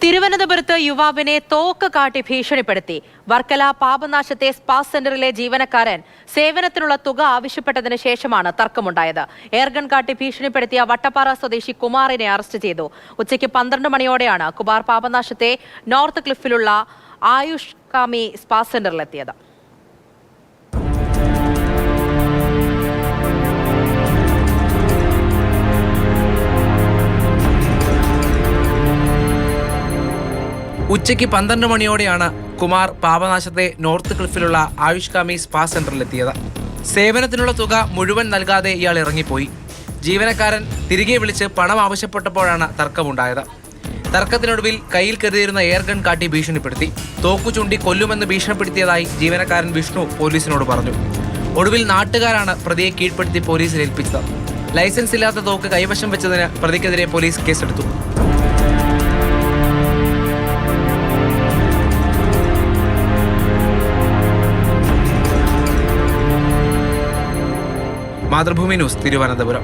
തിരുവനന്തപുരത്ത് യുവാവിനെ തോക്ക് കാട്ടി ഭീഷണിപ്പെടുത്തി. വർക്കല പാപനാശത്തെ സ്പാ സെന്ററിലെ ജീവനക്കാരൻ സേവനത്തിനുള്ള തുക ആവശ്യപ്പെട്ടതിന് ശേഷമാണ് തർക്കമുണ്ടായത്. എയർഗൺ കാട്ടി ഭീഷണിപ്പെടുത്തിയ വട്ടപ്പാറ സ്വദേശി കുമാറിനെ അറസ്റ്റ് ചെയ്തു. ഉച്ചയ്ക്ക് 12 മണിയോടെയാണ് കുമാർ പാപനാശത്തെ നോർത്ത് ക്ലിഫിലുള്ള ആയുഷ് കാമി സ്പാ സെന്ററിലെത്തിയത്. ഉച്ചയ്ക്ക് 12 മണിയോടെയാണ് കുമാർ പാപനാശത്തെ നോർത്ത് ക്ലിഫിലുള്ള ആയുഷ് കാമി സ്പാ സെന്ററിലെത്തിയത്. സേവനത്തിനുള്ള തുക മുഴുവൻ നൽകാതെ ഇയാൾ ഇറങ്ങിപ്പോയി. ജീവനക്കാരൻ തിരികെ വിളിച്ച് പണം ആവശ്യപ്പെട്ടപ്പോഴാണ് തർക്കമുണ്ടായത്. തർക്കത്തിനൊടുവിൽ കയ്യിൽ കരുതിയിരുന്ന എയർഗൺ കാട്ടി ഭീഷണിപ്പെടുത്തി. തോക്കു ചൂണ്ടി കൊല്ലുമെന്ന് ഭീഷണിപ്പെടുത്തിയതായി ജീവനക്കാരൻ വിഷ്ണു പോലീസിനോട് പറഞ്ഞു. ഒടുവിൽ നാട്ടുകാരാണ് പ്രതിയെ കീഴ്പ്പെടുത്തി പോലീസിൽ ഏൽപ്പിച്ചത്. ലൈസൻസ് ഇല്ലാത്ത തോക്ക് കൈവശം വെച്ചതിന് പ്രതിക്കെതിരെ പോലീസ് കേസെടുത്തു. മാതൃഭൂമി ന്യൂസ്, തിരുവനന്തപുരം.